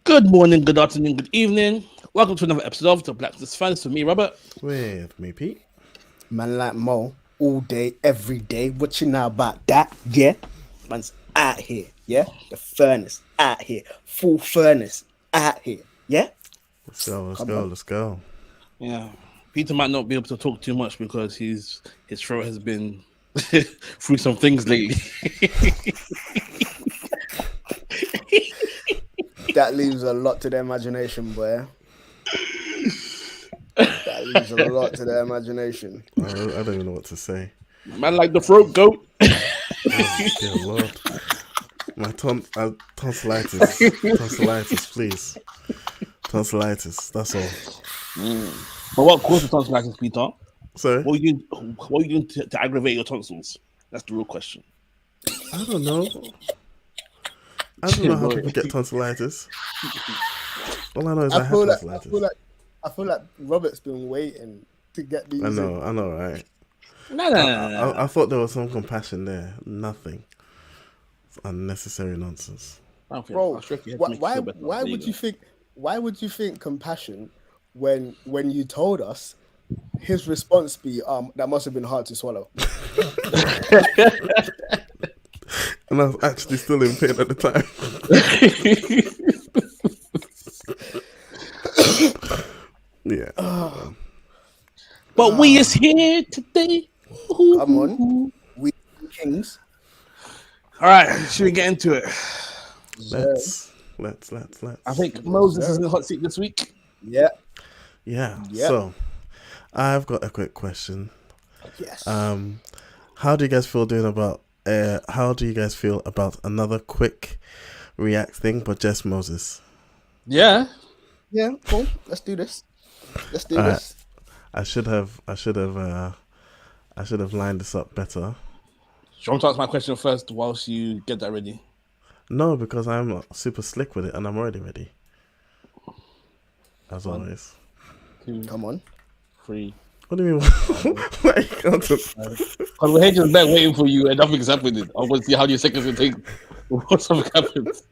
Good morning, good afternoon, good evening. Welcome to another episode of the Blacklist Fans. For me, Robert. With me, Pete. Man like Mo, all day, every day. What you know about that? Yeah, man's out here. Yeah, the furnace out here, full furnace out here. Yeah, Let's go, let's come go, on. let's go. Yeah, Peter might not be able to talk too much because his throat has been through some things lately. That leaves a lot to the imagination, boy. That leaves a lot to the imagination. I don't even know what to say. Man, like the throat goat. Oh, dear Lord. My tonsillitis. Tonsillitis, please. Tonsillitis, that's all. But what causes tonsillitis, Peter? Sorry? What are you doing to aggravate your tonsils? That's the real question. I don't know. I don't know how people get tonsillitis. All I know is I have tonsillitis. I feel like Robert's been waiting to get these. I know, right? No. I thought there was some compassion there. Nothing. It's unnecessary nonsense. Bro, why would you think? Why would you think compassion when you told us? His response be that must have been hard to swallow. And I was actually still in pain at the time. Yeah. But we is here today. Come on, we kings. All right, should we get into it? Let's. I think Moses is in the hot seat this week. Yeah. So, I've got a quick question. Yes. How do you guys feel about another quick react thing, but just Moses? Yeah. Yeah. Cool. Let's do this. Let's do All this. I should have lined this up better. Do you want to ask my question first whilst you get that ready? No, because I'm super slick with it and I'm already ready. As always. 2, Come on. 3. What do you mean? Why you can't Because we're here just back waiting for you and nothing's happening. I want to see how many seconds it takes before something happens.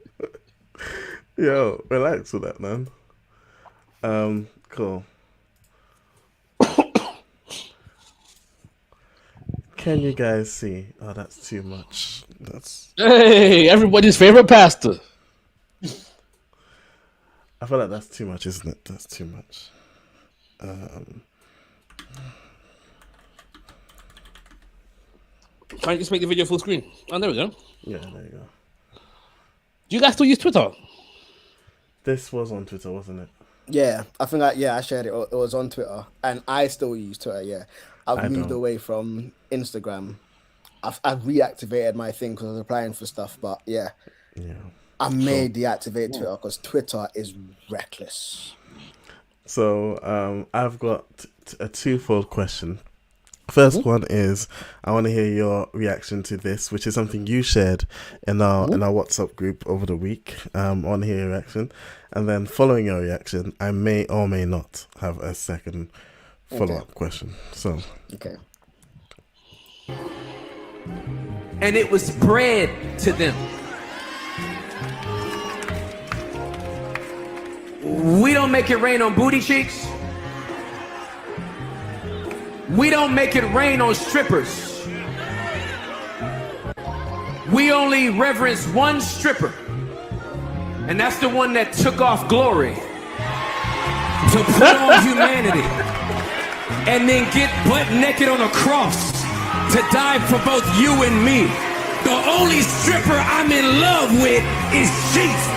Yo, relax with that, man. Cool. Can you guys see? Oh, that's too much. Hey, everybody's favorite pastor. I feel like that's too much, isn't it? That's too much. Can you just make the video full screen? Oh, there we go. Yeah, there you go. Do you guys still use Twitter? This was on Twitter, wasn't it? Yeah, I think I shared it. It was on Twitter, and I still use Twitter. Yeah, I've moved away from Instagram. I've reactivated my thing because I was applying for stuff, but yeah, I may deactivate Twitter because Twitter is reckless. So I've got a twofold question. First one is I want to hear your reaction to this, which is something you shared in our WhatsApp group over the week. I want to hear your reaction, and then following your reaction, I may or may not have a second follow-up question. So Okay. And it was bread to them. We don't make it rain on booty cheeks. We don't make it rain on strippers. We only reverence one stripper, and that's the one that took off glory to put on humanity and then get butt naked on a cross to die for both you and me. The only stripper I'm in love with is Jesus.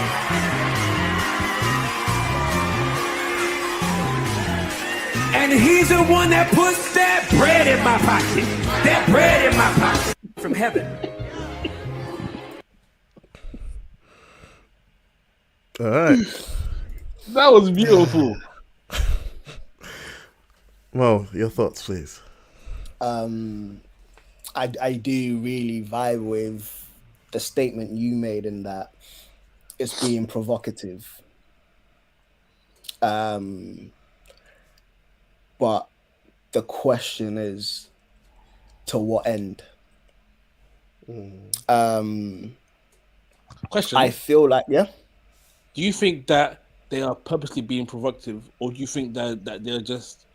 And he's the one that puts that bread in my pocket. That bread in my pocket from heaven. all right. That was beautiful. Well, your thoughts, please. I do really vibe with the statement you made in that it's being provocative. But the question is, to what end? Question. I feel like, yeah. do you think that they are purposely being provocative, or do you think that they're just,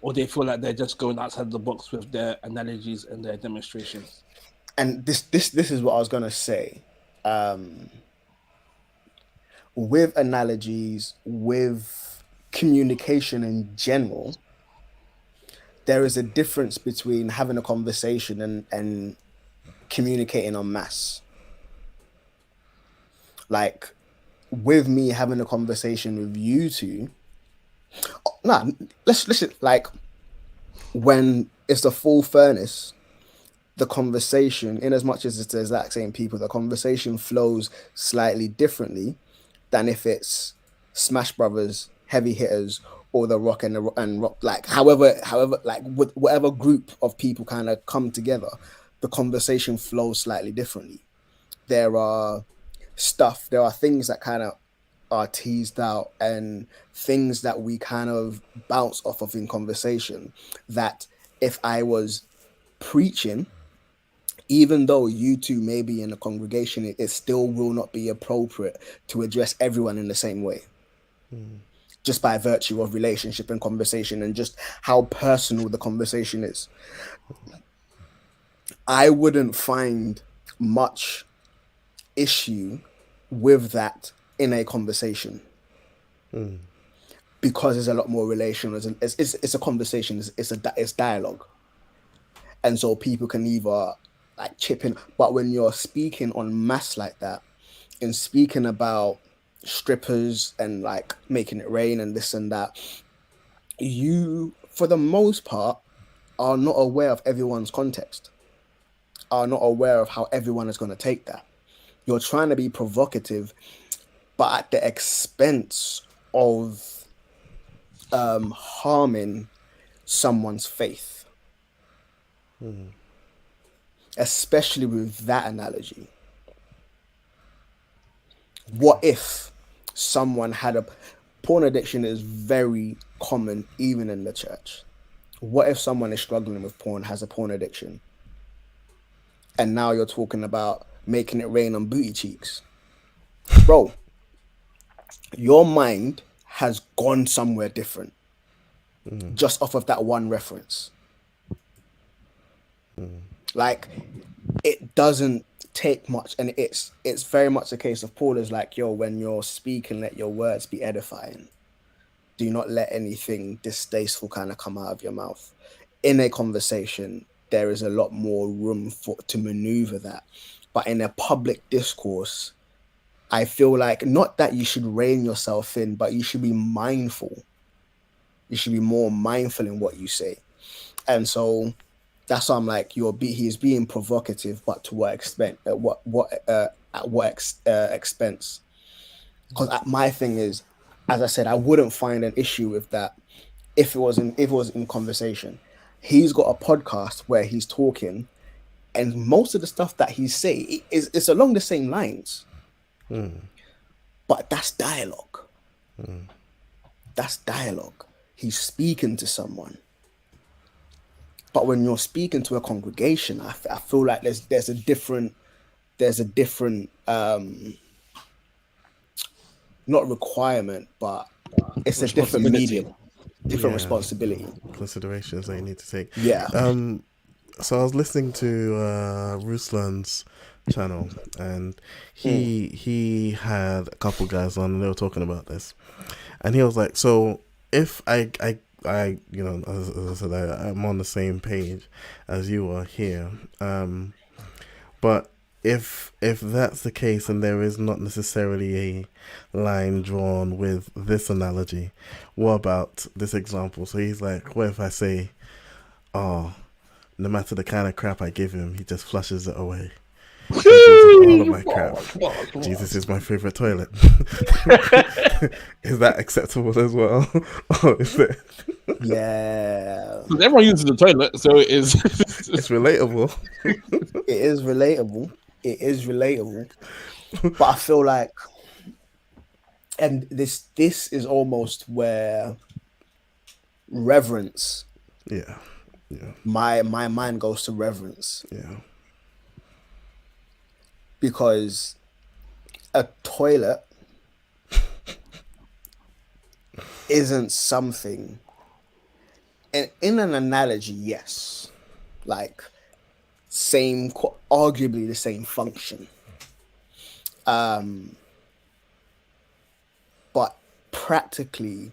or they feel like they're just going outside the box with their analogies and their demonstrations? And this is what I was gonna say. With analogies, with communication in general, there is a difference between having a conversation and communicating en masse. Like, with me having a conversation with you two, let's listen. Like, when it's the full furnace, the conversation, in as much as it's the exact same people, the conversation flows slightly differently than if it's Smash Brothers, Heavy Hitters, or the Rock and Rock. Like, however, like with whatever group of people kind of come together, the conversation flows slightly differently. There are things that kind of are teased out, and things that we kind of bounce off of in conversation, that if I was preaching, even though you two may be in a congregation, it still will not be appropriate to address everyone in the same way. Just by virtue of relationship and conversation and just how personal the conversation is. I wouldn't find much issue with that in a conversation. Because it's a lot more relational. It's a conversation, it's dialogue. And so people can either like chip in, but when you're speaking en masse like that, and speaking about strippers and like making it rain and this and that, you, for the most part, are not aware of everyone's context, are not aware of how everyone is going to take that. You're trying to be provocative, but at the expense of harming someone's faith. Especially with that analogy. What if someone had a porn addiction is very common even in the church. What if someone is struggling with porn, has a porn addiction, and now you're talking about making it rain on booty cheeks? Bro, your mind has gone somewhere different just off of that one reference. Like, it doesn't take much, and it's very much a case of Paul is like, yo, when you're speaking, let your words be edifying. Do not let anything distasteful kind of come out of your mouth. In a conversation, there is a lot more room to maneuver that. But in a public discourse, I feel like not that you should rein yourself in, but you should be mindful. You should be more mindful in what you say. And so that's why I'm like, he's being provocative, but to what extent? At what expense? Because my thing is, as I said, I wouldn't find an issue with that if it was in conversation. He's got a podcast where he's talking, and most of the stuff that he's saying is along the same lines. But that's dialogue. That's dialogue. He's speaking to someone. But when you're speaking to a congregation, I feel like there's a different not requirement, but it's a different medium, different responsibility, considerations that you need to take. Yeah. So I was listening to Ruslan's channel, and he had a couple guys on, and they were talking about this, and he was like, so if I you know, as I said, I'm on the same page as you are here, but if that's the case, and there is not necessarily a line drawn with this analogy, what about this example? So he's like, what if I say, oh, no matter the kind of crap I give him, he just flushes it away. All of my crap. Jesus is my favorite toilet. Is that acceptable as well? Or is it? Yeah. Everyone uses the toilet, so it is. It's relatable. It is relatable. It is relatable. But I feel like, and this is almost where reverence. Yeah. My mind goes to reverence. Yeah. Because a toilet isn't something. And in an analogy, yes, like arguably the same function. But practically,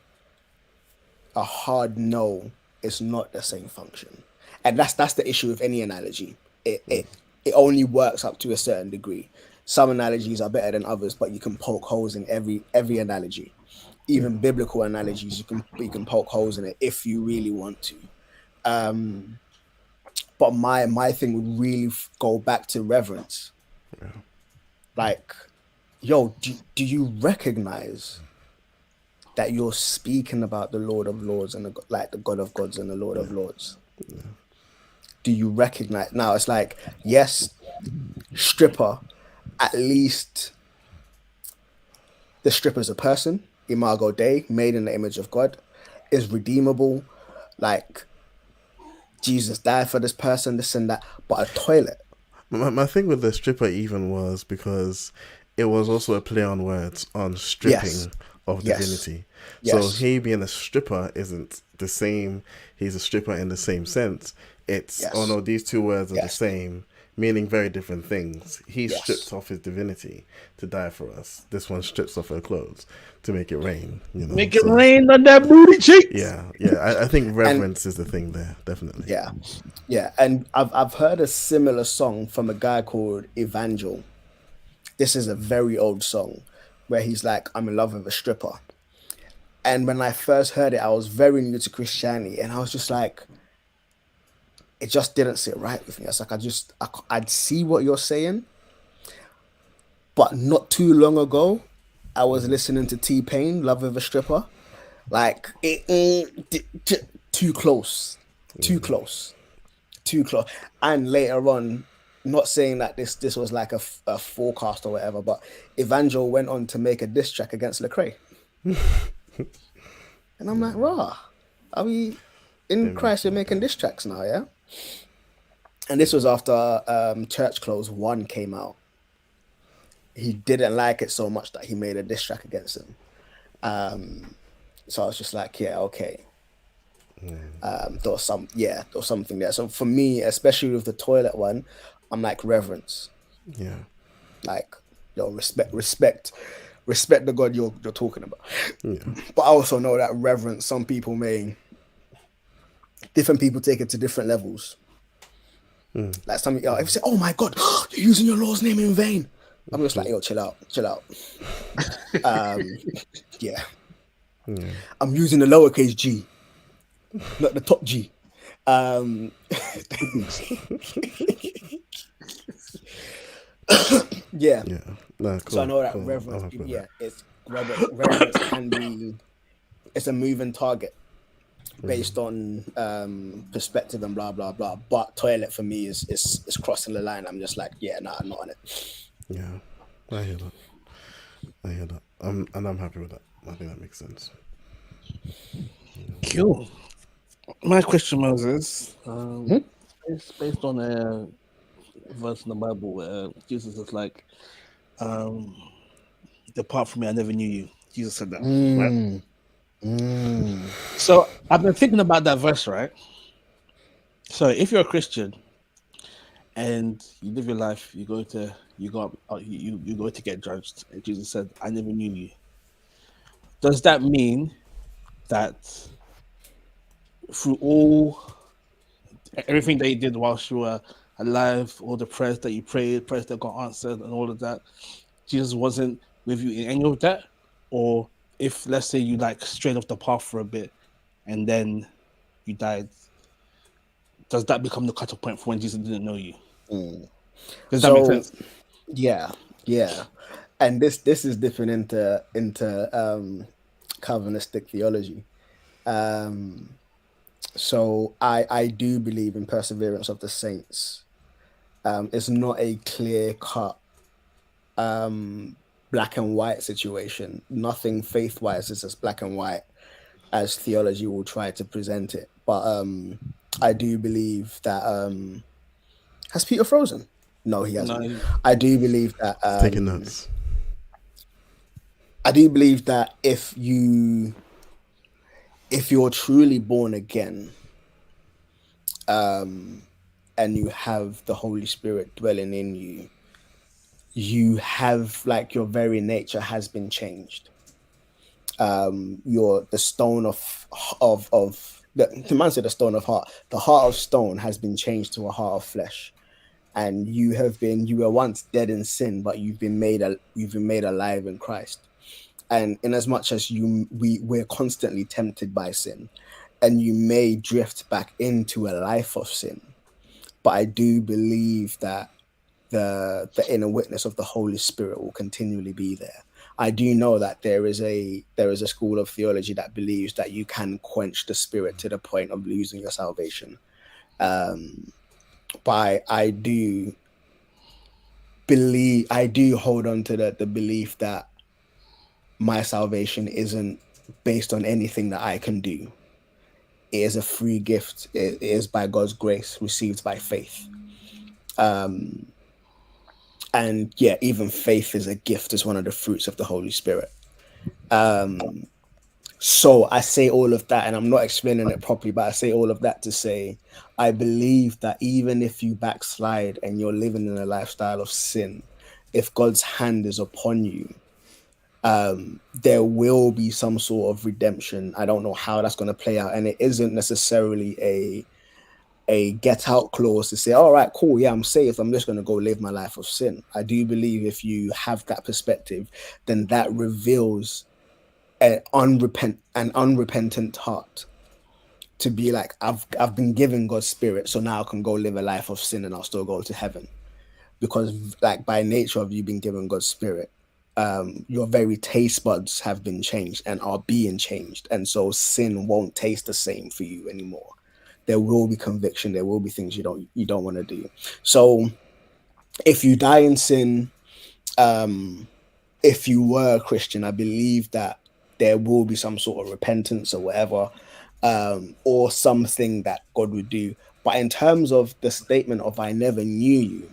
a hard no is not the same function, and that's the issue with any analogy. It only works up to a certain degree. Some analogies are better than others, but you can poke holes in every analogy. Even biblical analogies, you can poke holes in it if you really want to. But my thing would really go back to reverence. Yeah. Like, yo, do you recognize that you're speaking about the Lord of Lords and the God of Gods and the Lord of Lords? Yeah. Do you recognize? Now it's like, yes, stripper, at least the stripper's a person, Imago Dei, made in the image of God, is redeemable. Like, Jesus died for this person, this and that. But a toilet. My thing with the stripper even was because it was also a play on words on stripping of divinity. So he being a stripper isn't the same. He's a stripper in the same sense. It's, oh no, these two words are the same, meaning very different things. He stripped off his divinity to die for us. This one strips off her clothes to make it rain. You know, make it rain on that booty cheeks. Yeah. I think reverence is the thing there, definitely. Yeah. And I've heard a similar song from a guy called Evangel. This is a very old song where he's like, I'm in love with a stripper. And when I first heard it, I was very new to Christianity, and I was just like, it just didn't sit right with me. I was like, I'd see what you're saying, but not too long ago, I was listening to T-Pain, Love with a Stripper. Like, too close. And later on, not saying that this was like a forecast or whatever, but Evangel went on to make a diss track against Lecrae. And I'm like, rah, are we in Christ? You're making diss tracks now, yeah? And this was after Church Clothes 1 came out. He didn't like it so much that he made a diss track against him. So I was just like, yeah, okay. There was something there. So for me, especially with the toilet one, I'm like, reverence. Yeah. Like, yo, respect the God you're talking about. Yeah. But I also know that reverence, different people take it to different levels. Like if you say, oh my God, you're using your Lord's name in vain. I'm just like, yo, chill out. Yeah. I'm using the lowercase g, not the top G. Yeah. No, cool, so I know that reverence, it's reverence can be, it's a moving target based on perspective and blah blah blah. But toilet for me is crossing the line. I'm just like, I'm not on it. Yeah, I hear that. And I'm happy with that. I think that makes sense. Cool. My question, Moses, is based on a verse in the Bible where Jesus is like, depart from me, I never knew you. Jesus said that, right? So I've been thinking about that verse, right? So if you're a Christian and you live your life, you go to get judged, and Jesus said, I never knew you. Does that mean that through everything that you did whilst you were alive, all the prayers that you prayed, prayers that got answered and all of that, Jesus wasn't with you in any of that? Or if, let's say, you like strayed off the path for a bit and then you died, does that become the cutoff point for when Jesus didn't know you? Does that make sense? Yeah. And this is different into Calvinistic theology. So I do believe in perseverance of the saints. It's not a clear cut black and white situation. Nothing faith wise is as black and white as theology will try to present it. But I do believe that has Peter frozen? No, he hasn't. No. I do believe that taking notes. I do believe that if you if you're truly born again, and you have the Holy Spirit dwelling in you, you have, like, your very nature has been changed. You're the stone of the man said the stone of heart. The heart of stone has been changed to a heart of flesh, and you were once dead in sin, but you've been made alive in Christ. And in as much as we're constantly tempted by sin, and you may drift back into a life of sin, but I do believe that the inner witness of the Holy Spirit will continually be there. I do know that there is a school of theology that believes that you can quench the Spirit to the point of losing your salvation. But I do hold on to the belief that my salvation isn't based on anything that I can do. It is a free gift. It is by God's grace, received by faith. And yeah, even faith is a gift, is one of the fruits of the Holy Spirit. So I say all of that, and I'm not explaining it properly, but I say all of that to say, I believe that even if you backslide and you're living in a lifestyle of sin, if God's hand is upon you, there will be some sort of redemption. I don't know how that's going to play out, and it isn't necessarily a get out clause to say, all right, cool, yeah, I'm saved, I'm just going to go live my life of sin. I do believe if you have that perspective, then that reveals an unrepentant heart to be like, I've been given God's Spirit, so now I can go live a life of sin and I'll still go to heaven. Because, like, by nature of you being given God's Spirit, your very taste buds have been changed and are being changed, and so sin won't taste the same for you anymore. There will be conviction. There will be things you don't want to do. So if you die in sin, if you were a Christian, I believe that there will be some sort of repentance or whatever, or something that God would do. But in terms of the statement of "I never knew you,"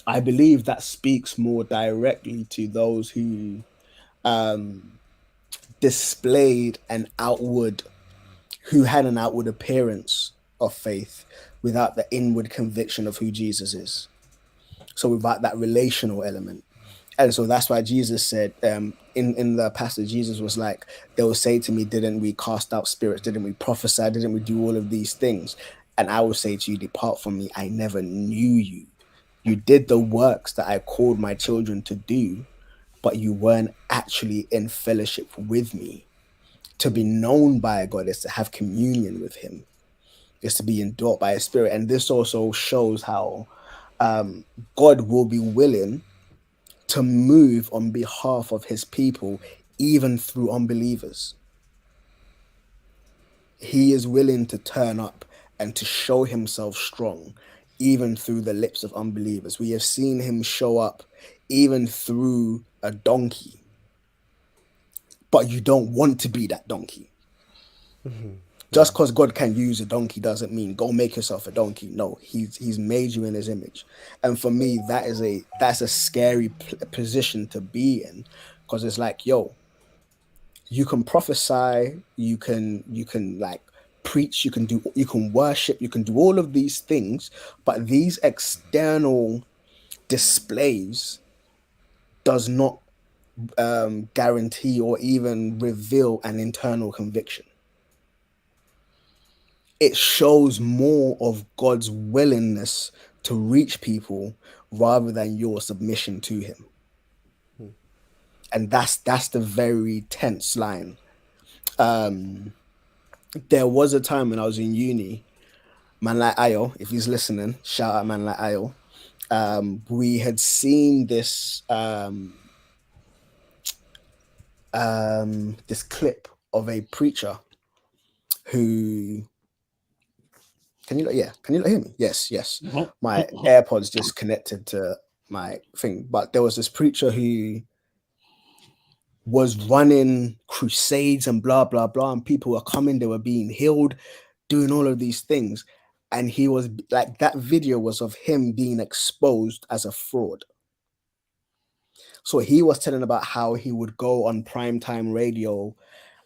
I believe that speaks more directly to those who displayed who had an outward appearance of faith without the inward conviction of who Jesus is. So without that relational element. And so that's why Jesus said, in the passage, Jesus was like, they will say to me, didn't we cast out spirits? Didn't we prophesy? Didn't we do all of these things? And I will say to you, depart from me, I never knew you. You did the works that I called my children to do, but you weren't actually in fellowship with me. To be known by God is to have communion with him, is to be indwelt by his Spirit. And this also shows how God will be willing to move on behalf of his people, even through unbelievers. He is willing to turn up and to show himself strong, even through the lips of unbelievers. We have seen him show up even through a donkey. But you don't want to be that donkey. Mm-hmm. Just because God can use a donkey doesn't mean go make yourself a donkey. No, he's made you in his image. And for me, that's a scary position to be in, because it's like, yo, you can prophesy, you can like preach, you can worship, you can do all of these things, but these external displays does not guarantee or even reveal an internal conviction. It shows more of God's willingness to reach people rather than your submission to him. And that's the very tense line. There was a time when I was in uni, man like Ayo, if he's listening, shout out man like Ayo. We had seen this this clip of a preacher who, can you not hear me? Yes. My AirPods just connected to my thing, but there was this preacher who was running crusades and blah blah blah, and people were coming, they were being healed, doing all of these things, and he was like, that video was of him being exposed as a fraud. So he was telling about how he would go on primetime radio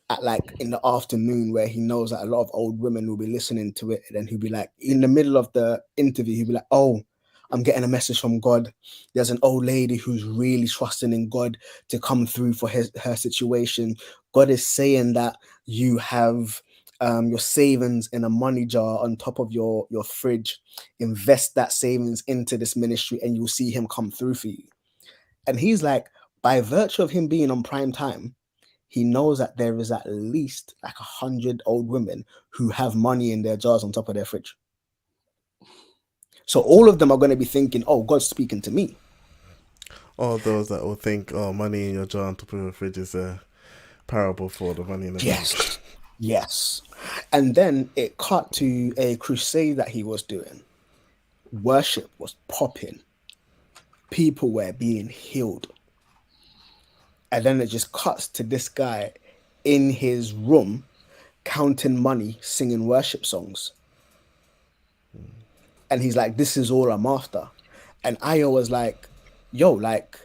at like in the afternoon where he knows that a lot of old women will be listening to it, and then he'll be like, in the middle of the interview, he'll be like, oh, I'm getting a message from God. There's an old lady who's really trusting in God to come through for her situation. God is saying that you have your savings in a money jar on top of your fridge. Invest that savings into this ministry and you'll see him come through for you. And he's like, by virtue of him being on prime time, he knows that there is at least like 100 old women who have money in their jars on top of their fridge. So all of them are going to be thinking, oh, God's speaking to me. All those that will think, oh, money in your jar on top of your fridge is a parable for the money in the Yes. Yes. And then it cut to a crusade that he was doing. Worship was popping. People were being healed. And then it just cuts to this guy in his room counting money, singing worship songs. And he's like, this is all I'm after. And Ayo was like, yo, like,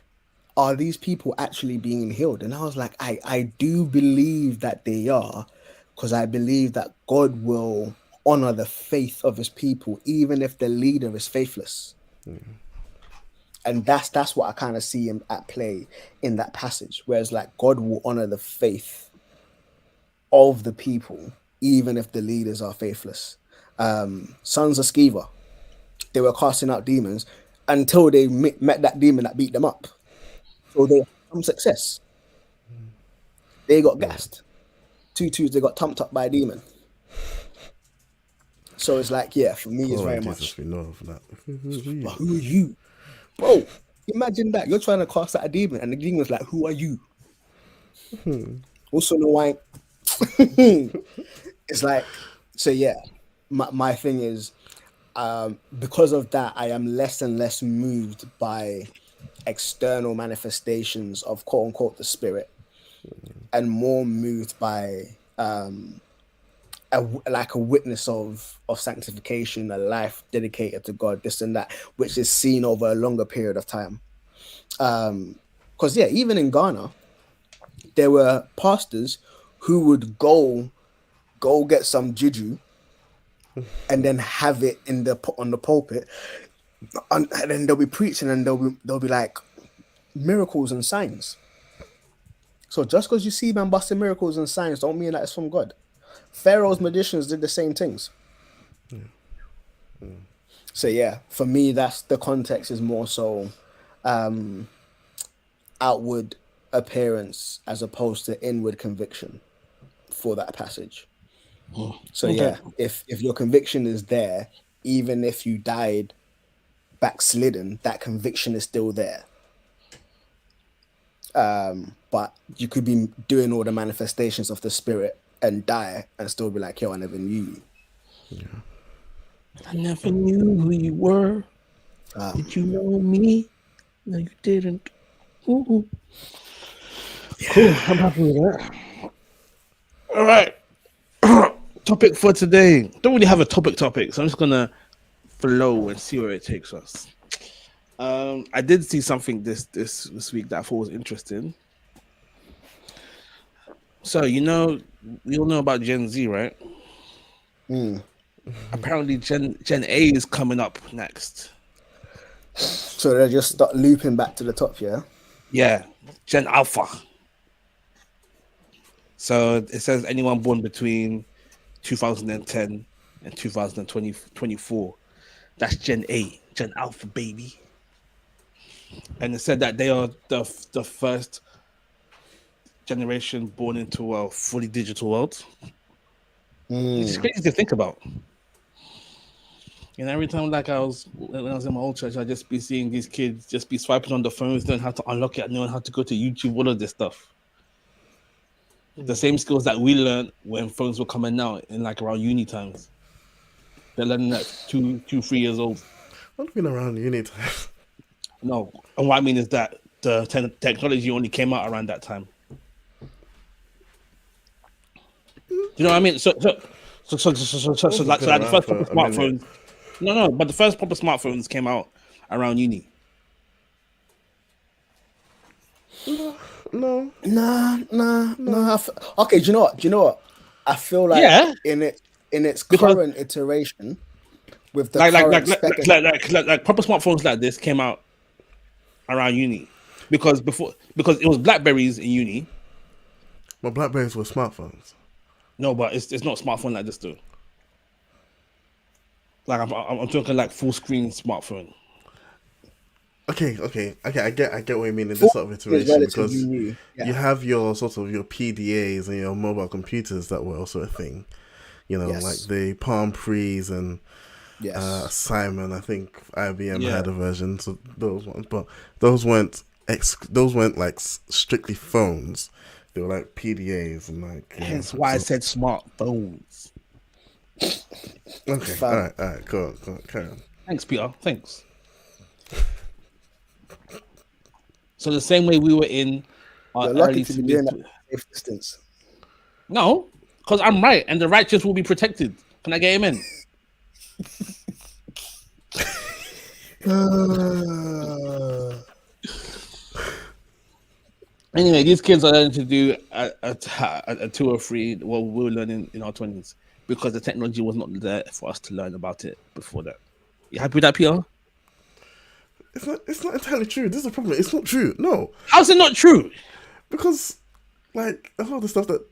are these people actually being healed? And I was like, I do believe that they are, because I believe that God will honor the faith of his people, even if the leader is faithless. And that's what I kind of see him at play in that passage, whereas like God will honor the faith of the people, even if the leaders are faithless. Sons of Sceva, they were casting out demons until they met that demon that beat them up. So they had some success. They got gassed. 2-2s, they got tumped up by a demon. So it's like, yeah, for me, it's very much. We know of that. But who are you? Bro, imagine that. You're trying to cast out a demon, and the demon's like, who are you? Also, no wine. It's like, so yeah, my thing is, because of that, I am less and less moved by external manifestations of quote unquote the spirit, and more moved by like a witness of sanctification, a life dedicated to God, this and that, which is seen over a longer period of time. Because yeah, even in Ghana, there were pastors who would go get some juju and then have it on the pulpit, and then they'll be preaching and they'll be like miracles and signs. So just because you see man busting miracles and signs don't mean that it's from God. Pharaoh's magicians did the same things. So yeah, for me, that's the context is more so outward appearance as opposed to inward conviction for that passage. So okay. Yeah, if your conviction is there, even if you died backslidden, that conviction is still there. But you could be doing all the manifestations of the spirit and die and still be like, yo, I never knew you. Yeah. I never knew who you were. Did you know me? No, you didn't. Ooh. Yeah. Cool, I'm happy with that. All right. Topic for today. Don't really have a topic, so I'm just gonna flow and see where it takes us. I did see something this week that I thought was interesting. So we all know about Gen Z, right? Apparently, Gen A is coming up next. So they just start looping back to the top, yeah. Yeah, Gen Alpha. So it says anyone born between 2010 and 2024. That's Gen A, Gen Alpha, baby. And it said that they are the first generation born into a fully digital world. It's crazy to think about. And every time, like when I was in my old church, I'd just be seeing these kids just be swiping on the phones, knowing how to unlock it, knowing how to go to YouTube, all of this stuff. The same skills that we learned when phones were coming out in like around uni times. They're learning that 2-3 years old. I've been around uni time. No, and what I mean is that the technology only came out around that time. Do you know what I mean? So like the first proper smartphones. No, but the first proper smartphones came out around uni. No. Nah. Okay, do you know what? I feel like Yeah. in its Because- current iteration, with the like current spec, like proper smartphones like this came out around uni, because it was Blackberries in uni. But Blackberries were smartphones. No, but it's not a smartphone like this though. Like I'm talking like full screen smartphone. Okay. I get what you mean in this sort of iteration, relatively because new, yeah. you have your sort of your PDAs and your mobile computers that were also a thing. You know, Yes. like the Palm Pre's and yes, Simon. I think IBM Yeah. had a version, so those ones, but those weren't like strictly phones. They were like PDAs and like. Hence why I said smartphones. Okay, Fam. all right, go on, carry on. Thanks, Peter. Thanks. So the same way we were in our you're lucky early to to be doing that mid. safe distance. No, because I'm right, and the righteous will be protected. Can I get him in? Anyway, these kids are learning to do a 2 or 3 what we were learning in our 20s, because the technology was not there for us to learn about it before that. You happy with that, Peter? It's not entirely true. This is the problem. It's not true. No, How's it not true? because like a lot of the stuff that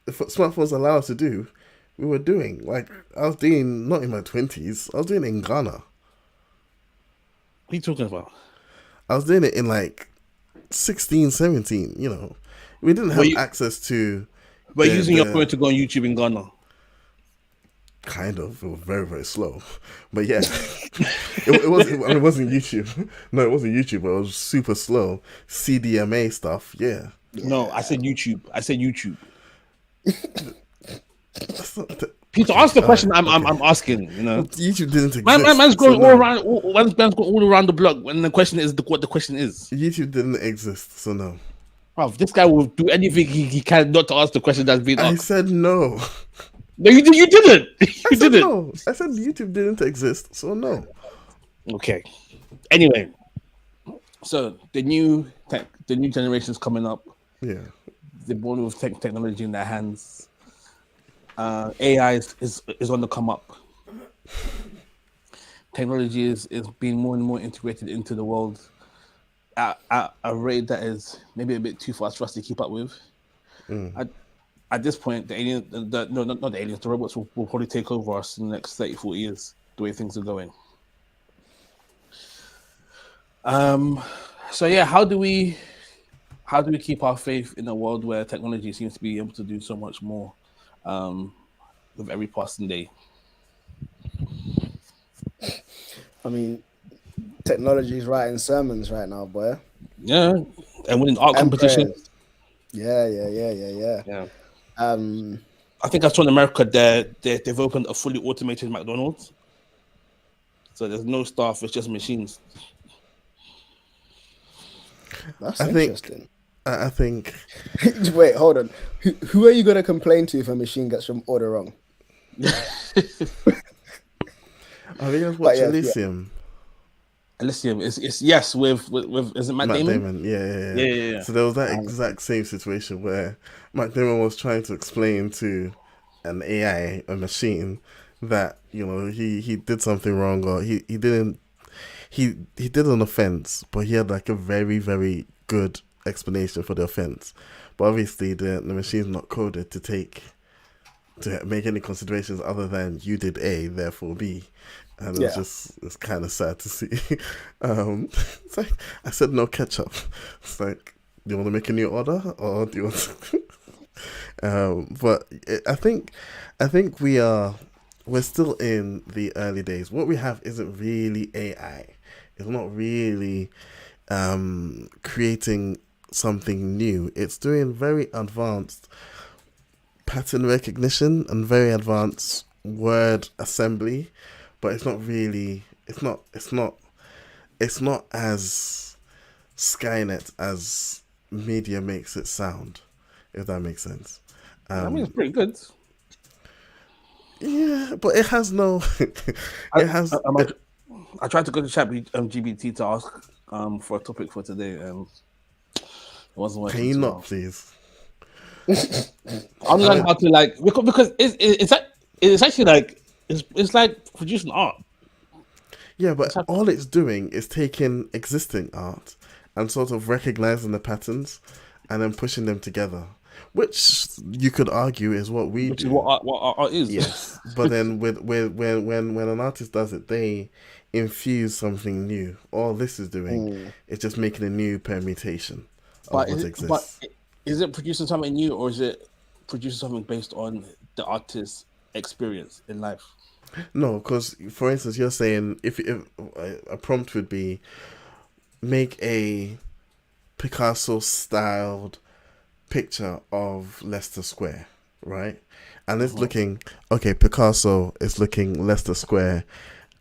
smartphones allow us to do, we were doing. Like I was doing not in my 20s. I was doing it in Ghana. What are you talking about? I was doing it in like 16, 17. You know, we didn't have access to. We're the- using your the- phone to go on YouTube in Ghana. Kind of. It was very, very slow. But yeah, it wasn't YouTube. No, it wasn't YouTube, but it was super slow. CDMA stuff. Yeah. No, I said YouTube. That's not Peter, ask the question I'm asking. You know, YouTube didn't exist. man's going so all no. around. Man's going all around the block. When the question is what the question is. YouTube didn't exist, so no. Bruv, this guy will do anything he can not to ask the question that's been I asked. said no. No, you didn't. I You said didn't. no. I said YouTube didn't exist, so no. Okay. Anyway, so the new generation's coming up. Yeah. They're born with technology in their hands. AI is on the come up. Technology is being more and more integrated into the world at a rate that is maybe a bit too fast for us to keep up with. At this point, the aliens, not the aliens, the robots will probably take over us in the next 30, 40 years, the way things are going. So yeah, how do we keep our faith in a world where technology seems to be able to do so much more with every passing day? I mean, technology is writing sermons right now, boy. Yeah, and winning art And competitions. prayers. Yeah. I think I saw in America they've opened a fully automated McDonald's. So there's no staff, it's just machines. That's I think- interesting. I think Wait, hold on. Who are you gonna complain to if a machine gets your order wrong? I think I've watched yeah. Elysium. Elysium, it's yes with is it Matt Damon? Yeah. So there was that exact same situation where Matt Damon was trying to explain to an AI, a machine, that he did something wrong, or he did an offense, but he had like a very, very good explanation for the offense. But obviously the machine's not coded to make any considerations other than you did A, therefore B. And it's kind of sad to see. It's like, I said no ketchup. It's like, do you want to make a new order, or do you want to... but I think we're still in the early days. What we have isn't really AI. It's not really creating something new. It's doing very advanced pattern recognition and very advanced word assembly, but it's not really. It's not as Skynet as media makes it sound, if that makes sense. I mean, it's pretty good. Yeah, but it has no. I tried to go to chat GBT to ask for a topic for today, and wasn't working Can you too not, well. please? I'm learning how to like because it's actually like it's like producing art. Yeah, but all it's doing is taking existing art and sort of recognizing the patterns and then pushing them together, which you could argue is what we Which do. is what art is. Yes, but then when an artist does it, they infuse something new. All this is doing is just making a new permutation of what exists. But is it producing something new, or is it producing something based on the artist's experience in life? No, because for instance, you're saying if a prompt would be make a Picasso styled picture of Leicester Square, right? And it's looking okay. Picasso is looking Leicester Square,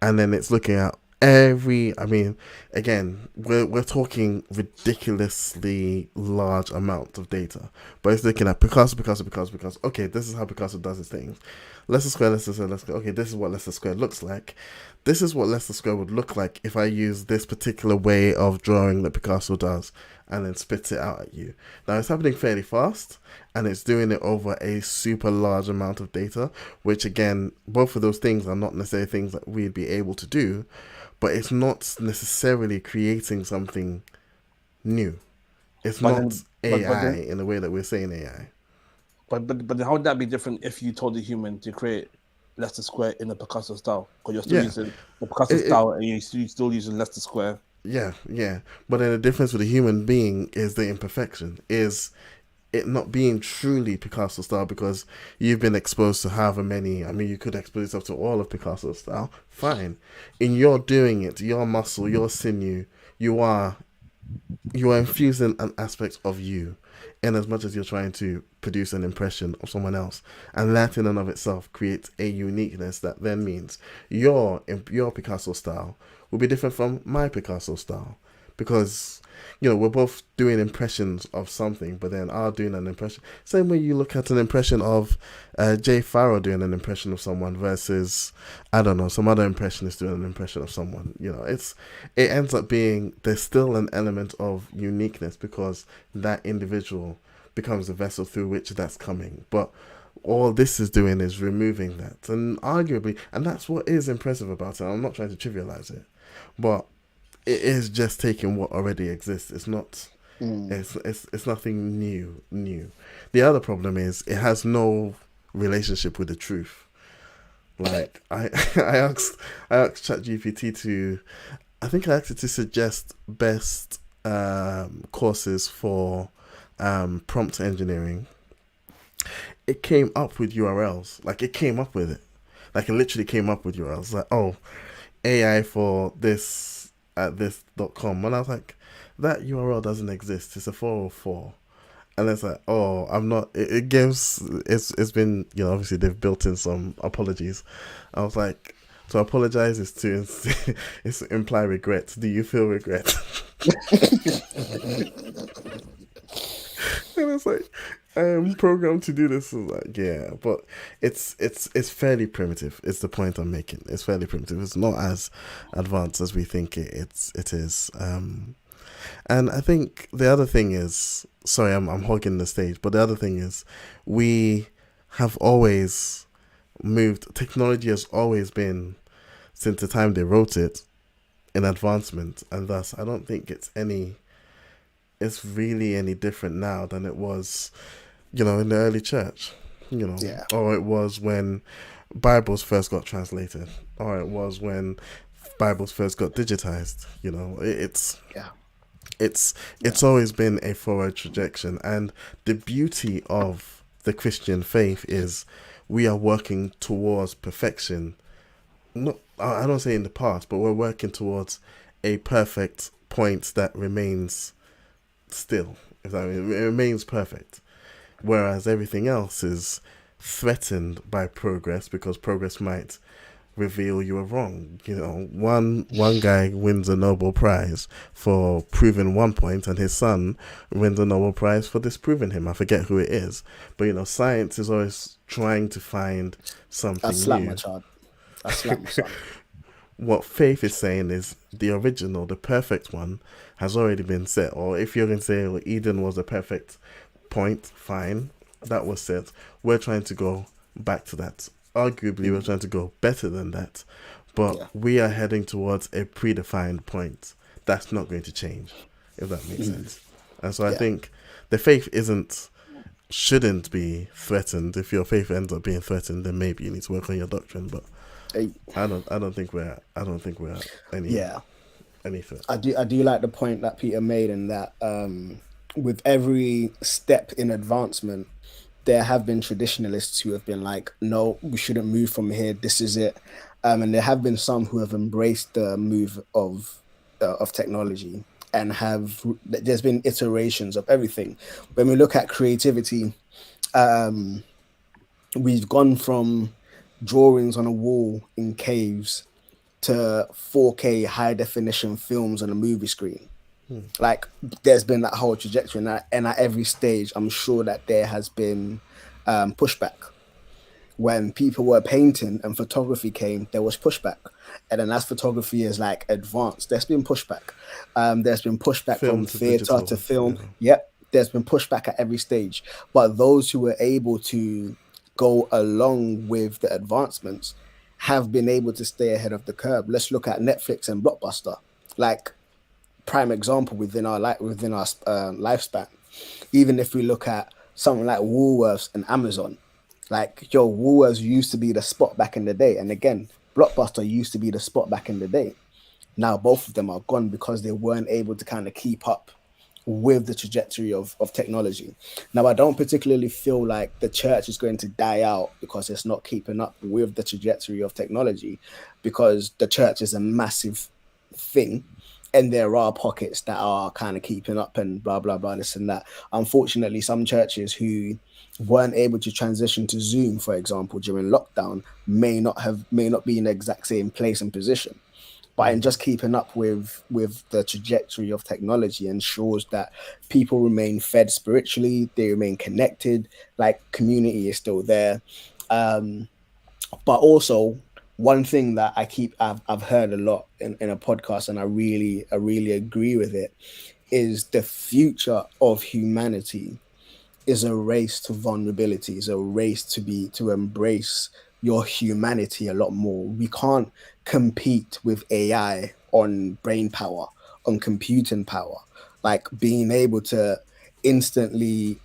and then it's looking at every. I mean, again, we're talking ridiculously large amounts of data, but it's looking at Picasso. Okay, this is how Picasso does his things. Leicester Square. Okay, this is what Leicester Square looks like. This is what Leicester Square would look like if I use this particular way of drawing that Picasso does, and then spits it out at you. Now it's happening fairly fast, and it's doing it over a super large amount of data, which again, both of those things are not necessarily things that we'd be able to do, but it's not necessarily creating something new. It's not AI in the way that we're saying AI. But how would that be different if you told the human to create Leicester Square in the Picasso style? Because you're still using the Picasso style and you're still using Leicester Square. Yeah. But then the difference with a human being is the imperfection, is it not being truly Picasso style because you've been exposed to however many. I mean, you could expose yourself to all of Picasso style. Fine. In your doing it, your muscle, your sinew, you are infusing an aspect of you in as much as you're trying to produce an impression of someone else. And that in and of itself creates a uniqueness that then means your Picasso style will be different from my Picasso style. Because, we're both doing impressions of something, but then are doing an impression. Same way you look at an impression of Jay Farrow doing an impression of someone versus, I don't know, some other impressionist doing an impression of someone. It ends up being, there's still an element of uniqueness because that individual becomes the vessel through which that's coming. But all this is doing is removing that. And arguably, and that's what is impressive about it. I'm not trying to trivialize it, but it is just taking what already exists. It's not. It's nothing new. The other problem is it has no relationship with the truth. Like I asked ChatGPT to, I think I asked it to suggest best courses for prompt engineering. It came up with URLs. Like it came up with it. Like it literally came up with URLs. Like AI for this at this.com, and I was like, that URL doesn't exist. It's a 404, and it's like, I'm not. It gives. It's been obviously they've built in some apologies. I was like, to apologize is to imply regret. Do you feel regret? And it's like, I am programmed to do this. I was like, yeah, but it's fairly primitive. It's the point I'm making. It's fairly primitive. It's not as advanced as we think it is. And I think the other thing is, sorry, I'm hogging the stage, but the other thing is, we have always moved. Technology has always been, since the time they wrote it, in advancement, and thus I don't think it's really any different now than it was, in the early church, or it was when Bibles first got translated, or it was when Bibles first got digitized. It's always been a forward trajectory, and the beauty of the Christian faith is we are working towards perfection. Not, I don't say in the past, but we're working towards a perfect point that remains still, if that means, it remains perfect, whereas everything else is threatened by progress because progress might reveal you are wrong. One guy wins a Nobel Prize for proving one point, and his son wins a Nobel Prize for disproving him. I forget who it is, but science is always trying to find something new. My child. I slapped my son. what faith is saying is the original, the perfect one, has already been set. Or if you're going to say, well, Eden was the perfect point, fine, that was set. We're trying to go back to that. Arguably, we're trying to go better than that. But we are heading towards a predefined point. That's not going to change, if that makes sense. And so I think the faith shouldn't be threatened. If your faith ends up being threatened, then maybe you need to work on your doctrine. But I don't think we're any threat. I do like the point that Peter made in that with every step in advancement, there have been traditionalists who have been like, no, we shouldn't move from here. This is it. And there have been some who have embraced the move of technology and there's been iterations of everything. When we look at creativity, we've gone from drawings on a wall in caves to 4K high definition films on a movie screen. Like there's been that whole trajectory, and at every stage, I'm sure that there has been pushback. When people were painting and photography came, there was pushback. And then as photography is like advanced, there's been pushback. There's been pushback from theater to film. Yep, there's been pushback at every stage. But those who were able to go along with the advancements have been able to stay ahead of the curve. Let's look at Netflix and Blockbuster, like prime example within our lifespan. Even if we look at something like Woolworths and Amazon, like Woolworths used to be the spot back in the day, and again, Blockbuster used to be the spot back in the day. Now both of them are gone because they weren't able to kind of keep up with the trajectory of technology. Now, I don't particularly feel like the church is going to die out because it's not keeping up with the trajectory of technology, because the church is a massive thing and there are pockets that are kind of keeping up and blah, blah, blah, this and that. Unfortunately, some churches who weren't able to transition to Zoom, for example, during lockdown, may not be in the exact same place and position. But in just keeping up with the trajectory of technology ensures that people remain fed spiritually, they remain connected, like community is still there. But also one thing that I've heard a lot in a podcast, and I really agree with it, is the future of humanity is a race to vulnerability, is a race to embrace your humanity a lot more. We can't compete with AI on brain power, on computing power, like being able to instantly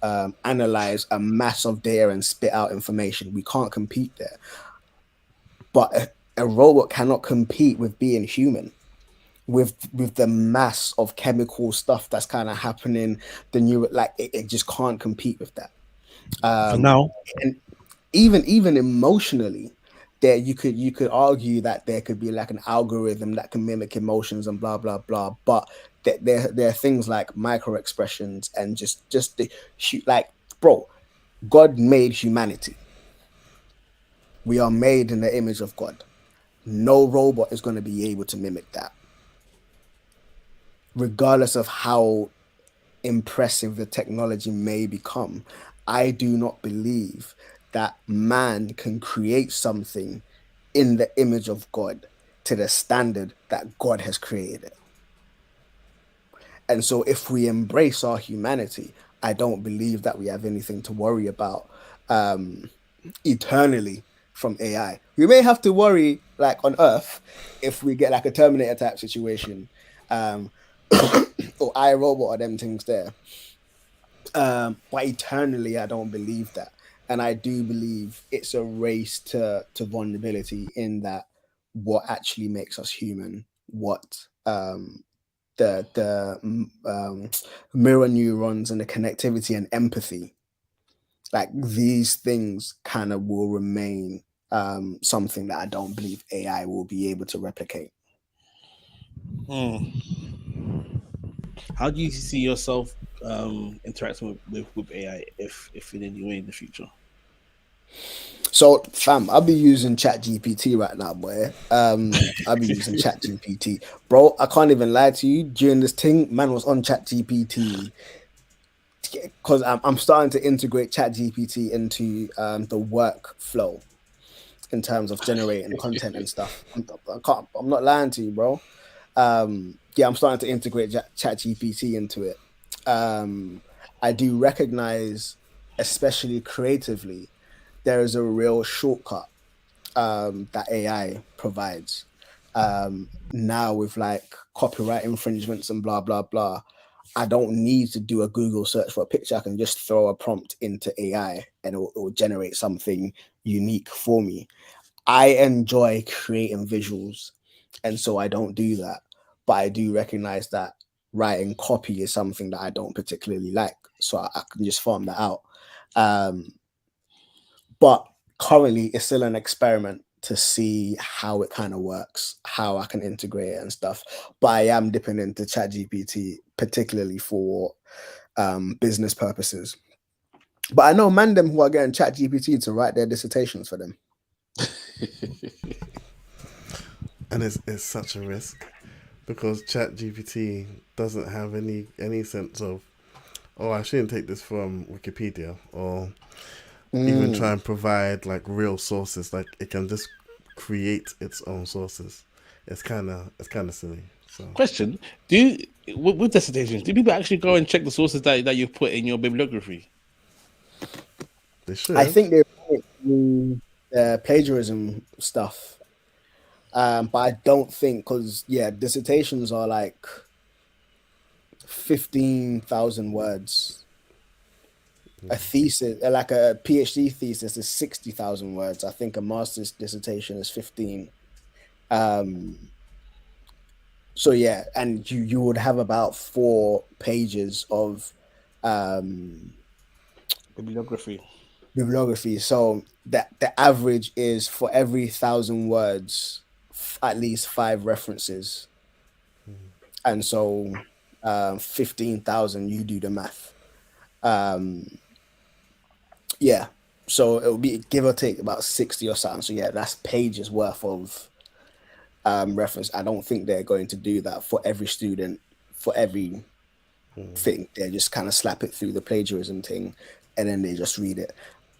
analyze a mass of data and spit out information. We can't compete there. But a robot cannot compete with being human, with the mass of chemical stuff that's kind of happening. It just can't compete with that. Now, and even emotionally, there you could argue that there could be like an algorithm that can mimic emotions and blah blah blah. But there are things like micro expressions and just the God made humanity. We are made in the image of God. No robot is going to be able to mimic that, regardless of how impressive the technology may become. I do not believe that man can create something in the image of God to the standard that God has created. And so if we embrace our humanity, I don't believe that we have anything to worry about eternally from AI. We may have to worry like on Earth if we get like a Terminator type situation, or iRobot or them things there. But eternally, I don't believe that. And I do believe it's a race to vulnerability, in that what actually makes us human, what the mirror neurons and the connectivity and empathy, like these things kind of will remain something that I don't believe AI will be able to replicate. How do you see yourself interacting with AI if in any way in the future? So, fam, I'll be using ChatGPT right now, boy. I'll be using ChatGPT, bro. I can't even lie to you. During this thing, man was on ChatGPT because I'm starting to integrate ChatGPT into the workflow. in terms of generating content and stuff. I'm not lying to you, bro. Yeah, I'm starting to integrate ChatGPT into it. I do recognize, especially creatively, there is a real shortcut that AI provides. Now with like copyright infringements and blah blah blah, I don't need to do a Google search for a picture. I can just throw a prompt into AI and it will generate something unique for me. I enjoy creating visuals, and so I don't do that. But I do recognize that writing copy is something that I don't particularly like, so I can just farm that out. But currently, it's still an experiment to see how it kind of works, how I can integrate it and stuff. But I am dipping into ChatGPT, particularly for business purposes. But I know them who are getting ChatGPT to write their dissertations for them. And it's such a risk because ChatGPT doesn't have any sense of, oh, I shouldn't take this from Wikipedia, or even try and provide like real sources. Like it can just create its own sources. It's kind of silly. So. Question: with dissertations, do people actually go and check the sources that you've put in your bibliography? They should. I think they're plagiarism stuff. But I don't think, because dissertations are like 15,000 words. A thesis, like a PhD thesis, is 60,000 words. I think a master's dissertation is 15. So yeah, and you would have about 4 pages of bibliography. So the average is for every 1,000 words, at least 5 references. And so 15,000, you do the math. Yeah, so it will be give or take about 60 or something. So yeah, that's pages worth of reference. I don't think they're going to do that for every student, for every thing. They just kind of slap it through the plagiarism thing and then they just read it.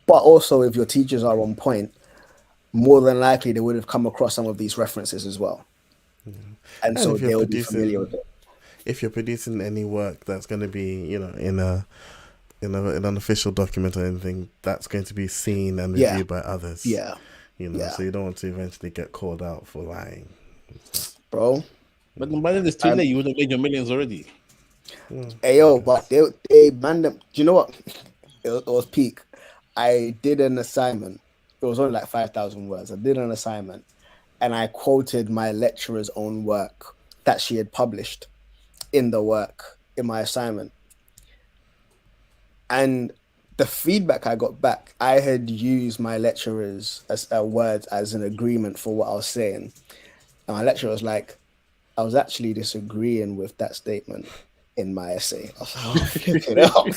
But also, if your teachers are on point, more than likely they would have come across some of these references as well. And so they will be familiar with it. If you're producing any work that's going to be, in an official document or anything, that's going to be seen and reviewed by others. Yeah. So you don't want to eventually get called out for lying. Bro. But by then it's too late. You would have made your millions already. Hey, yo, but they banned them. Do you know what? It was peak. I did an assignment. It was only like 5,000 words. I did an assignment and I quoted my lecturer's own work that she had published in my assignment. And the feedback I got back, I had used my lecturer's words as an agreement for what I was saying. And my lecturer was like, I was actually disagreeing with that statement in my essay. I was like, oh, flipping hell.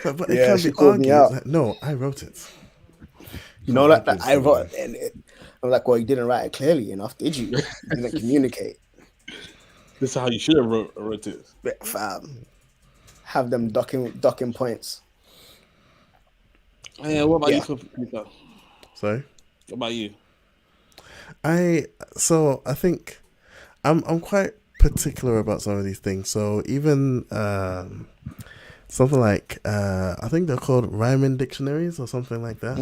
But it can be argued. Like, no, I wrote it. Like that I wrote it, and I'm like, well, you didn't write it clearly enough, did you? You didn't communicate. This is how you should have wrote it. Have them docking points. What about you, Peter? Sorry? What about you? I think I'm quite particular about some of these things. So even something like I think they're called rhyming dictionaries or something like that.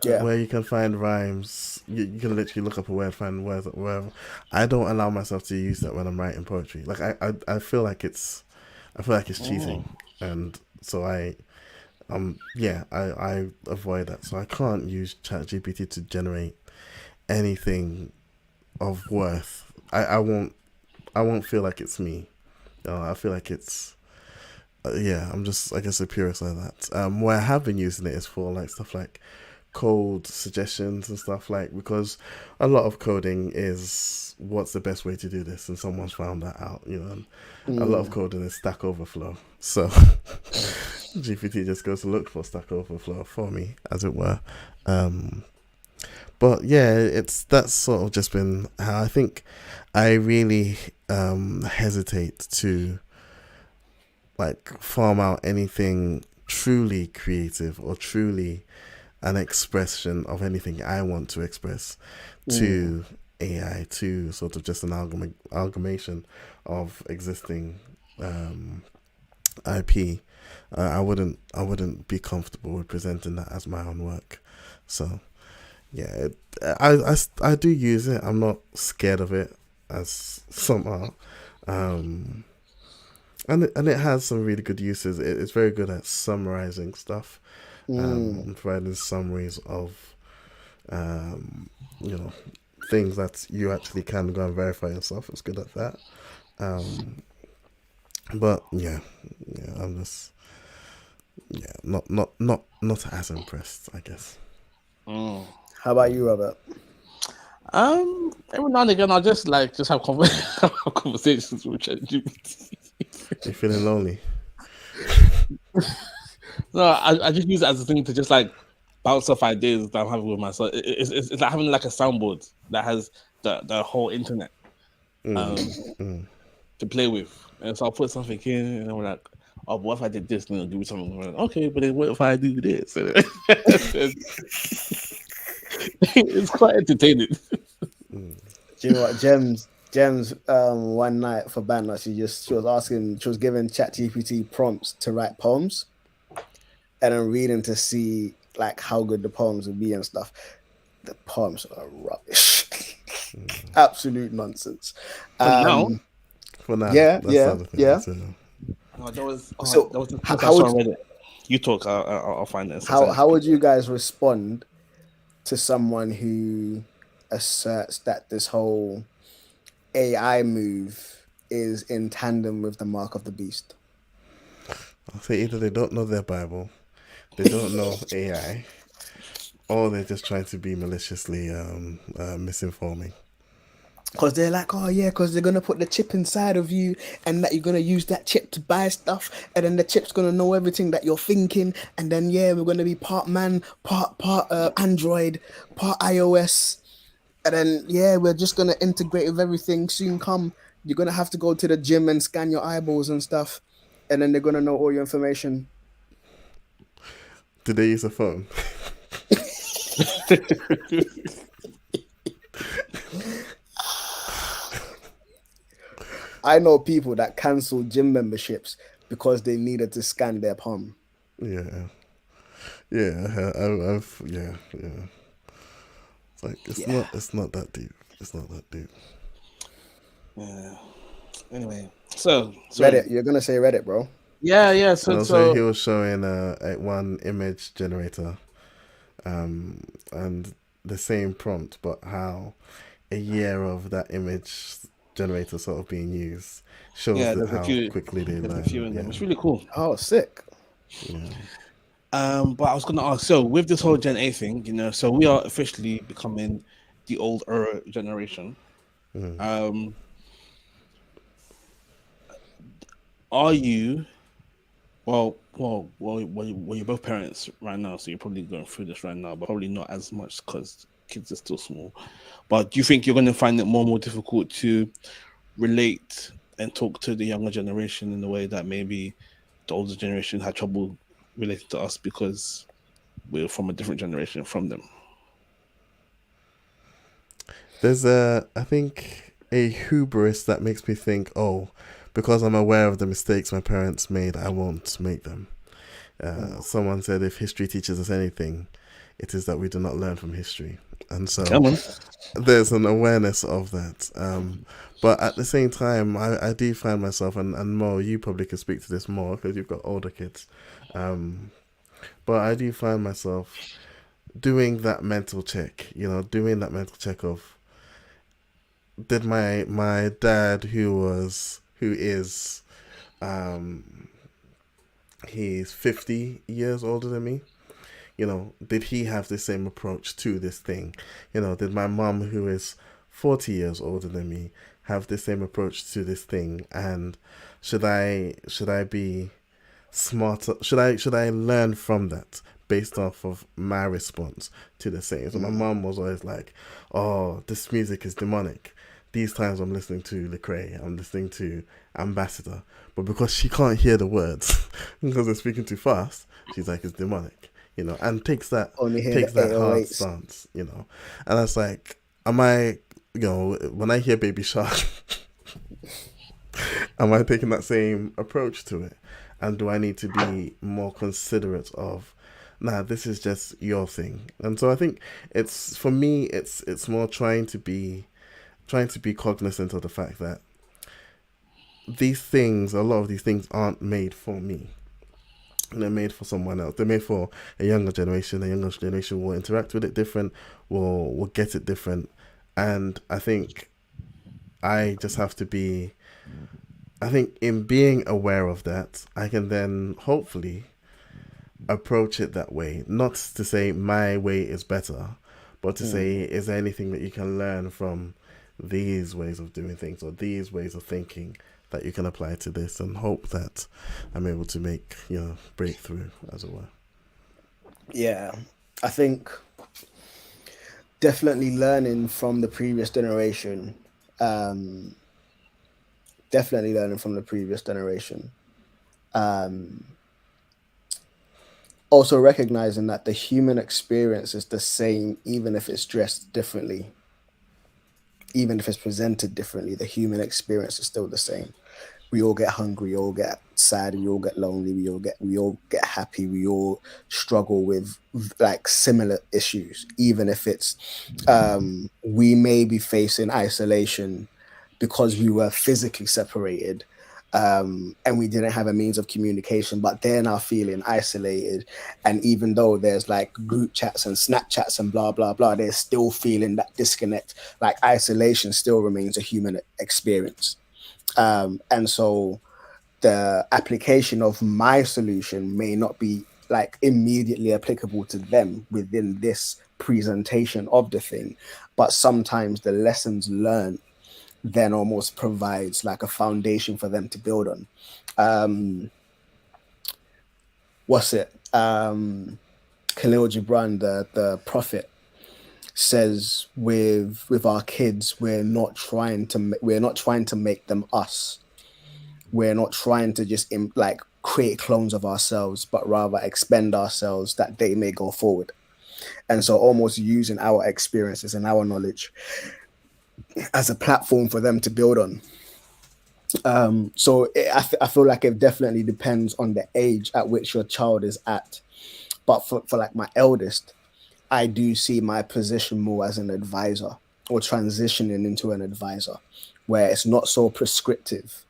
Where you can find rhymes. You can literally look up a word, find words wherever. I don't allow myself to use that when I'm writing poetry. Like I feel like it's cheating, and so I avoid that. So I can't use ChatGPT to generate anything of worth. I won't feel like it's me. I feel like it's I'm just, I guess, a purist like that. Where I have been using it is for like stuff like code suggestions and stuff, like, because a lot of coding is what's the best way to do this, and someone's found that out, and a lot of coding is Stack Overflow. So GPT just goes to look for Stack Overflow for me, as it were. But yeah, that's sort of just been how I think I really hesitate to like farm out anything truly creative or truly an expression of anything I want to express to AI, to sort of just an amalgamation of existing IP. I wouldn't be comfortable with presenting that as my own work. So yeah, I do use it. I'm not scared of it as some are. And it has some really good uses. It's very good at summarizing stuff, and providing summaries of, things that you actually can go and verify yourself. It's good at that. But I'm just not as impressed, I guess. How about you, Robert? Every now and again, I'll just have conversations with ChatGPT. You feeling lonely? No, I just use it as a thing to just like bounce off ideas that I'm having with myself. It's like having like a soundboard that has the whole internet to play with. And so I'll put something in and I'm like, oh, but what if I did this? And it'll give me something. Like, okay, but then what if I do this? It's quite entertaining. Do you know what, Gems one night for Banner, she was giving ChatGPT prompts to write poems and then reading to see like how good the poems would be and stuff. The poems are rubbish. Absolute nonsense. For now, yeah. No, that was how would you, you talk? I'll find it. How would you guys respond to someone who asserts that this whole AI move is in tandem with the mark of the beast? I'll say either they don't know their Bible, they don't know AI, or they're just trying to be maliciously misinforming. Because they're like, oh yeah, because they're gonna put the chip inside of you, and that you're gonna use that chip to buy stuff, and then the chip's gonna know everything that you're thinking, and then we're gonna be part man, part Android, part iOS, and then we're just gonna integrate with everything. Soon come, you're gonna have to go to the gym and scan your eyeballs and stuff, and then they're gonna know all your information. Did they use a phone? I know people that cancelled gym memberships because they needed to scan their palm. Yeah. I've It's like it's not that deep. It's not that deep. Yeah. Anyway, so Reddit. You're gonna say Reddit, bro? Yeah. So he was showing one image generator, and the same prompt, but how a year of that image generator sort of being used shows how quickly they learn. It's really cool. Oh, sick. Yeah. But I was gonna ask, so with this whole Gen A thing, so we are officially becoming the old era generation. Are you? Well, you're both parents right now, so you're probably going through this right now, but probably not as much because kids are still small. But do you think you're going to find it more and more difficult to relate and talk to the younger generation in the way that maybe the older generation had trouble relating to us because we're from a different generation from them? There's I think a hubris that makes me think, because I'm aware of the mistakes my parents made, I won't make them. Someone said if history teaches us anything, it is that we do not learn from history. And so there's an awareness of that. But at the same time, I do find myself, and Mo, you probably could speak to this more because you've got older kids. But I do find myself doing that mental check, of, did my dad, who is he's 50 years older than me, did he have the same approach to this thing? Did my mom, who is 40 years older than me, have the same approach to this thing? And should I be smarter? Should I learn from that based off of my response to the same? So my mom was always like, "Oh, this music is demonic." these times I'm listening to Lecrae, I'm listening to Ambassador, but because she can't hear the words because they're speaking too fast, she's like, it's demonic, you know, and takes that hard 808s. stance, you know. And that's like, am I, you know, when I hear Baby Shark, am I taking that same approach to it? And do I need to be more considerate of, nah, this is just your thing? And so I think it's, for me, it's more trying to be cognizant of the fact that these things, a lot of these things aren't made for me. They're made for someone else. They're made for a younger generation. A younger generation will interact with it different, will get it different. And I think I just have to be, I think in being aware of that, I can then hopefully approach it that way. Not to say my way is better, but to say, is there anything that you can learn from these ways of doing things or these ways of thinking that you can apply to this, and hope that I'm able to make, you know, breakthrough, as it were. Yeah, I think definitely learning from the previous generation. Definitely learning from the previous generation. Also recognizing that the human experience is the same, even if it's dressed differently, even if it's presented differently, the human experience is still the same. We all get hungry, we all get sad, we all get lonely, we all get happy, we all struggle with like similar issues, even if it's we may be facing isolation because we were physically separated, and we didn't have a means of communication, but they're now feeling isolated. And even though there's like group chats and Snapchats and blah, blah, blah, they're still feeling that disconnect. Like isolation still remains a human experience. And so the application of my solution may not be like immediately applicable to them within this presentation of the thing, but sometimes the lessons learned then almost provides like a foundation for them to build on. Khalil Gibran, the prophet, says with our kids, we're not trying to make them us. We're not trying to just like create clones of ourselves, but rather expend ourselves that they may go forward. And so almost using our experiences and our knowledge as a platform for them to build on. I feel like it definitely depends on the age at which your child is at. But for like my eldest, I do see my position more as an advisor, or transitioning into an advisor, where it's not so prescriptive,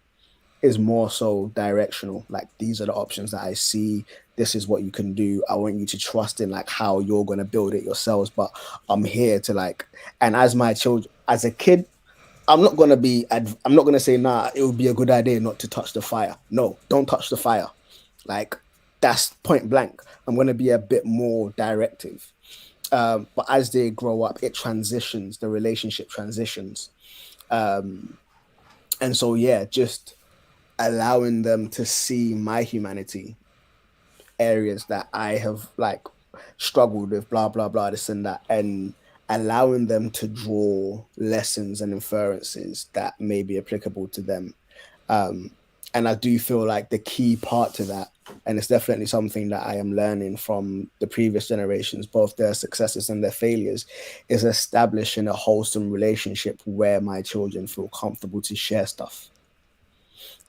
it's more so directional. Like, these are the options that I see. This is what you can do. I want you to trust in like how you're going to build it yourselves. But I'm here to like, and as my children, as a kid, I'm not going to say, nah, it would be a good idea not to touch the fire. No, don't touch the fire. Like, that's point blank. I'm going to be a bit more directive. But as they grow up, it transitions, the relationship transitions. And so, yeah, just allowing them to see my humanity, areas that I have like struggled with, blah, blah, blah, this and that, and allowing them to draw lessons and inferences that may be applicable to them. And I do feel like the key part to that, and it's definitely something that I am learning from the previous generations, both their successes and their failures, is establishing a wholesome relationship where my children feel comfortable to share stuff,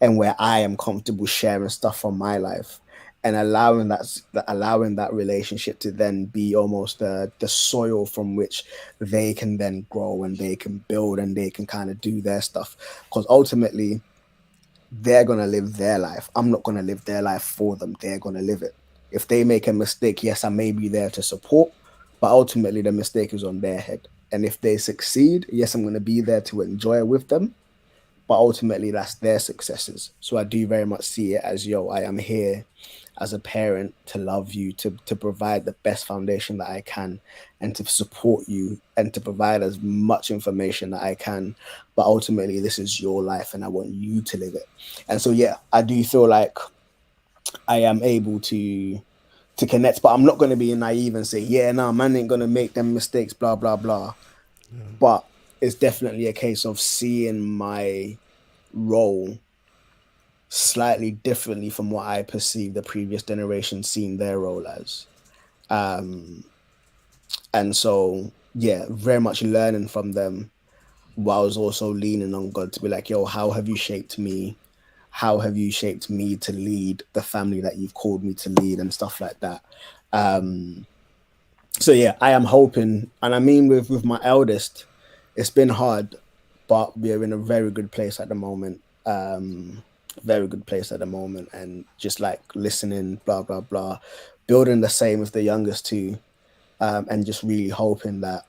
and where I am comfortable sharing stuff from my life, and allowing that relationship to then be almost the soil from which they can then grow and they can build and they can kind of do their stuff. Because ultimately, they're going to live their life. I'm not going to live their life for them. They're going to live it. If they make a mistake, yes, I may be there to support, but ultimately the mistake is on their head. And if they succeed, yes, I'm going to be there to enjoy it with them, but ultimately that's their successes. So I do very much see it as, I am here as a parent to love you, to provide the best foundation that I can, and to support you and to provide as much information that I can. But ultimately, this is your life and I want you to live it. And so, yeah, I do feel like I am able to connect, but I'm not going to be naive and say, man ain't going to make them mistakes, blah, blah, blah. Yeah. But it's definitely a case of seeing my role slightly differently from what I perceive the previous generation seeing their role as. And so, yeah, very much learning from them, while I was also leaning on God to be like, yo, how have you shaped me? How have you shaped me to lead the family that you've called me to lead and stuff like that? So yeah, I am hoping, and I mean with my eldest, it's been hard, but we are in a very good place at the moment. Very good place at the moment, and just like listening, blah blah blah, building the same with the youngest too, and just really hoping that,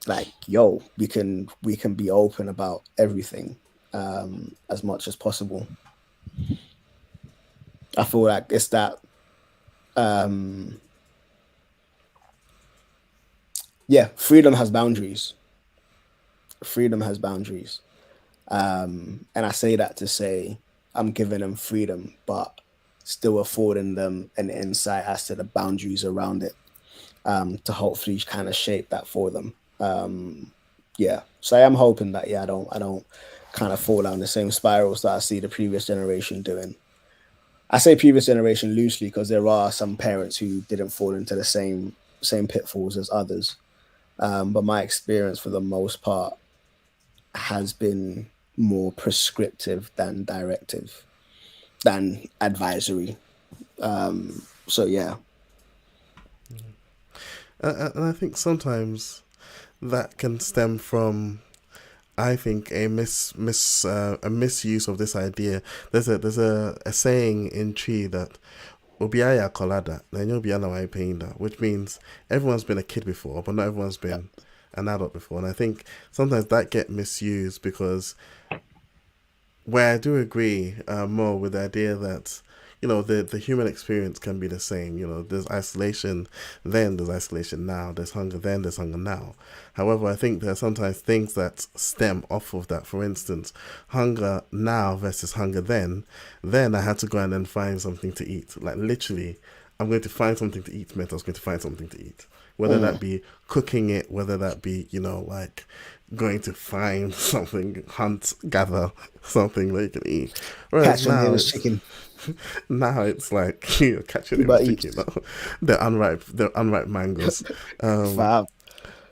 like, yo, we can be open about everything, as much as possible. I feel like it's that, yeah, freedom has boundaries. Freedom has boundaries. And I say that to say I'm giving them freedom, but still affording them an insight as to the boundaries around it, to hopefully kind of shape that for them. Yeah, so I am hoping that, yeah, I don't kind of fall down the same spirals that I see the previous generation doing. I say previous generation loosely because there are some parents who didn't fall into the same pitfalls as others. But my experience for the most part has been more prescriptive than directive, than advisory. So yeah. And I think sometimes that can stem from, I think, a misuse of this idea. There's a saying in Tree that Obiaya Kolada, which means everyone's been a kid before, but not everyone's been an adult before. And I think sometimes that get misused, because where I do agree more with the idea that, you know, the human experience can be the same. You know, there's isolation then, there's isolation now, there's hunger then, there's hunger now. However, I think there are sometimes things that stem off of that. For instance, hunger now versus hunger then I had to go and then find something to eat. Like, literally, I'm going to find something to eat meant I was going to find something to eat. Whether that be cooking it, whether that be, you know, like going to find something, hunt, gather something that you can eat. Whereas chicken. Now it's like you're catching it with chicken. They're unripe mangoes.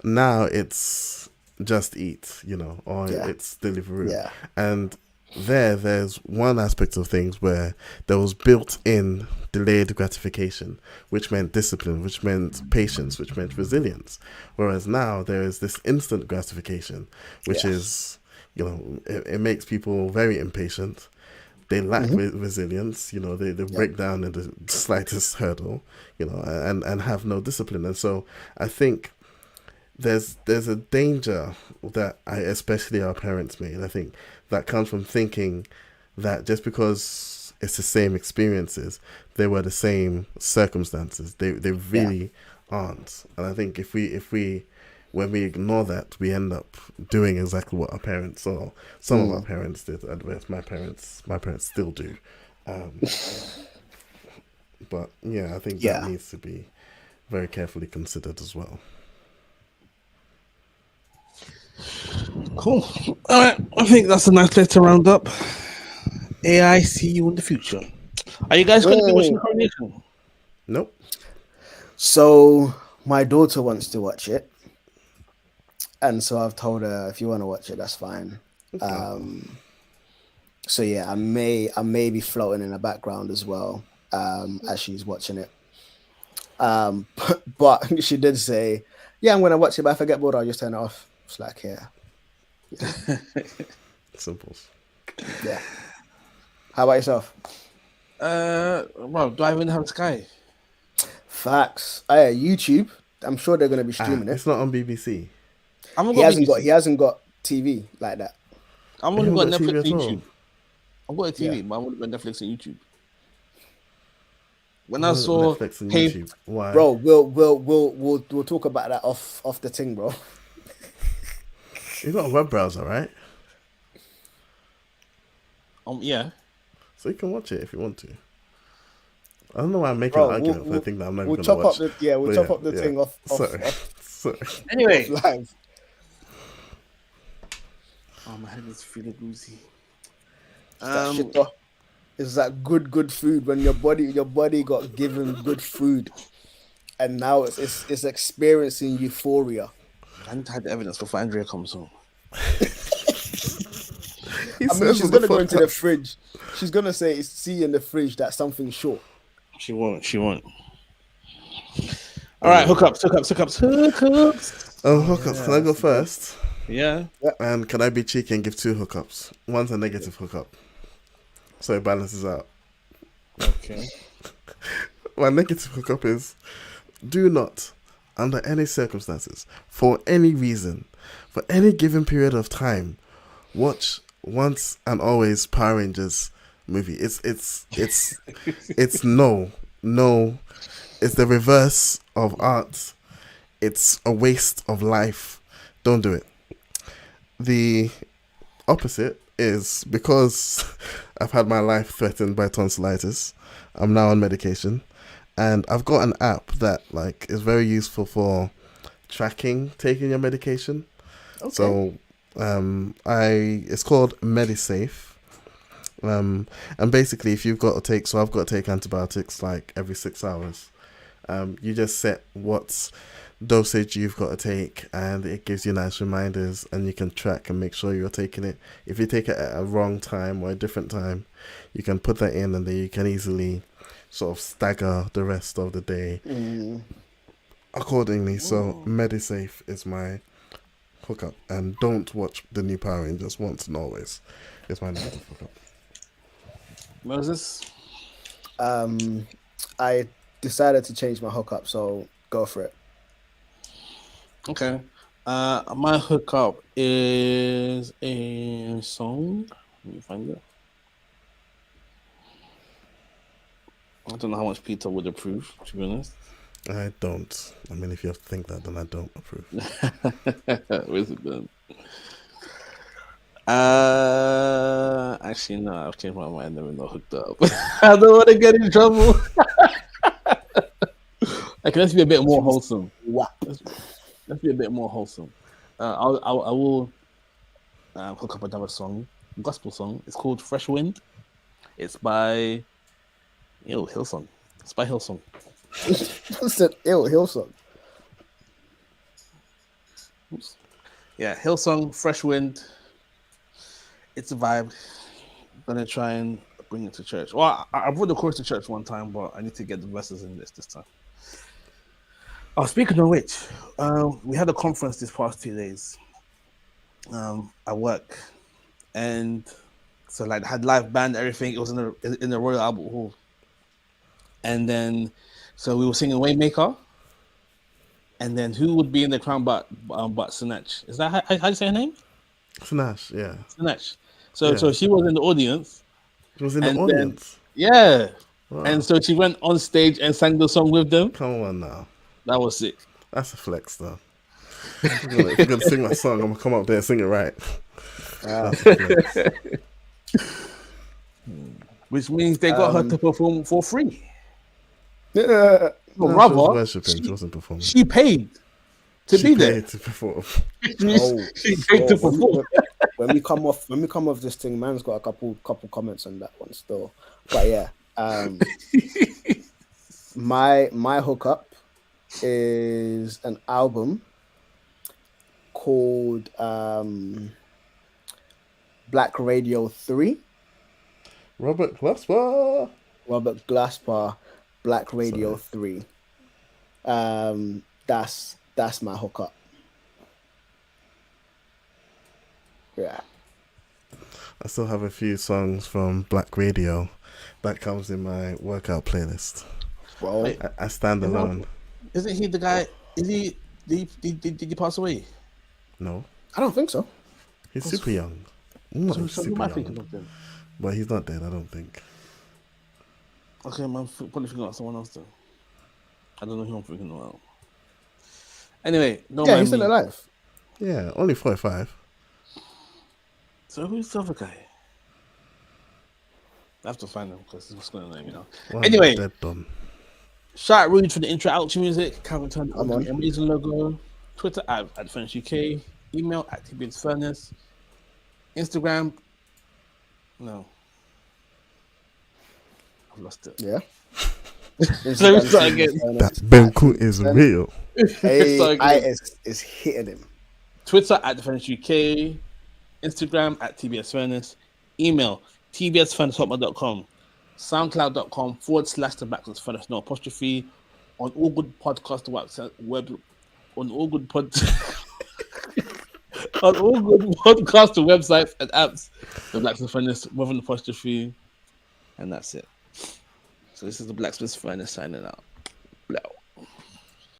Now it's just eat, you know, or it's Deliveroo. Yeah. And there's one aspect of things where there was built-in delayed gratification, which meant discipline, which meant patience, which meant resilience. Whereas now there is this instant gratification, which is, you know, it makes people very impatient. They lack resilience, you know, they break down at the slightest hurdle, you know, and have no discipline. And so I think there's a danger that especially our parents made, I think, that comes from thinking that just because it's the same experiences, they were the same circumstances. They really aren't. And I think if we when we ignore that, we end up doing exactly what our parents, or some of our parents did. My parents still do. But yeah, I think that needs to be very carefully considered as well. Cool. All right, I think that's a nice place to round up. AI, see you in the future. Are you guys going to be watching Coronation? Nope. So my daughter wants to watch it, and so I've told her, if you want to watch it, that's fine. Okay. So yeah, I may be floating in the background as well, as she's watching it. But she did say, "Yeah, I'm going to watch it, but if I get bored, I'll just turn it off." It's like, yeah. Simple. Yeah. How about yourself? Well, do I even have Sky? Facts. YouTube. I'm sure they're going to be streaming it. It's not on BBC. He hasn't got TV like that. I've only got Netflix and YouTube. I've got a TV, but I've only got Netflix and YouTube. When I saw Netflix and YouTube, why? Bro, we'll talk about that off the thing, bro. You got a web browser, right? Yeah. So you can watch it if you want to. I don't know why I'm making an argument for the thing that I'm not going to watch. We'll chop up the thing off. Sorry. Anyway, live. Oh, my head is feeling woozy. That shit though. It's that good food when your body got given good food, and now it's experiencing euphoria. I need to have the evidence before Andrea comes home. I mean, she's gonna go into the fridge. She's gonna see in the fridge that something's short. She won't. All right, hookups. Oh, hookups. Can I go first? Yeah. And can I be cheeky and give 2 hookups? One's a negative hookup, so it balances out. Okay. My negative hookup is: do not, under any circumstances, for any reason, for any given period of time, watch Once and Always Power Rangers movie. It's no. It's the reverse of art. It's a waste of life. Don't do it. The opposite is because I've had my life threatened by tonsillitis. I'm now on medication, and I've got an app that is very useful for tracking taking your medication. Okay. So it's called Medisafe. And basically, if you've got to take, so I've got to take antibiotics every 6 hours. You just set what dosage you've got to take, and it gives you nice reminders, and you can track and make sure you're taking it. If you take it at a wrong time or a different time, you can put that in, and then you can easily sort of stagger the rest of the day accordingly. So Medisafe is my hookup, and don't watch the new Power Rangers Once and Always. It's my negative hookup. Moses? I decided to change my hookup, so go for it. Okay. My hookup is a song. Let me find it. I don't know how much Peter would approve, to be honest. I don't. I mean, if you think that, then I don't approve. Where's it done? Actually, no, I've changed my mind. I'm not hooked up. I don't want to get in trouble. Let's be a bit more wholesome. What? Let's be a bit more wholesome. I will hook up another song, gospel song. It's called Fresh Wind. It's by Hillsong. It's by Hillsong. I said Hillsong. Oops. Yeah, Hillsong, Fresh Wind. It's a vibe. I'm gonna try and bring it to church. Well, I brought the chorus to church one time, but I need to get the verses in this time. Oh, speaking of which, we had a conference this past 2 days at work, and so had live band, everything. It was in the Royal Albert Hall, and then so we were singing Waymaker, and then who would be in the crown but Sinach? Is that how do you say her name? Sinach, yeah. Sinach. So she was in the audience. She was in the audience. Yeah. Wow. And so she went on stage and sang the song with them. Come on now. That was sick. That's a flex, though. If you're gonna sing my song, I'm gonna come up there and sing it right. Which means they got her to perform for free. Yeah. No, rather, she was worshiping. She wasn't performing. She paid to be there. To perform. She paid to perform. When we come off this thing, man's got a couple comments on that one still. But yeah, my hookup is an album called Black Radio 3. Robert Glasper, Black Radio 3. That's my hookup. Yeah. I still have a few songs from Black Radio that comes in my workout playlist. Well, I stand alone. Isn't he the guy? Did he pass away? No, I don't think so. He's super young. He's super young. Of them? But he's not dead, I don't think. Okay, man, probably thinking about someone else then. I don't know who I'm thinking about. Anyway, he's still alive. Yeah, only 45. So who's the other guy? I have to find him because what's going on now. Well, anyway, dead done. shout out Rudy for the intro outro music. Calvin turned on on. the amazing logo. Twitter at Furnace UK. Email at TBNsFurnace. Instagram. No, I've lost it. Yeah. Let me start again. That Benku is real. Hey, is hitting him. Twitter at Defenders UK, Instagram at TBS Furnace, email tbsfurnace@hotmail.com, soundcloud.com/the Blacksmith Furnace, no apostrophe, on all good podcast web, on all good pod, on all good podcast websites and apps, the Blacksmith Furnace with an apostrophe, and that's it. So this is the Blacksmith Furnace signing out. Blow.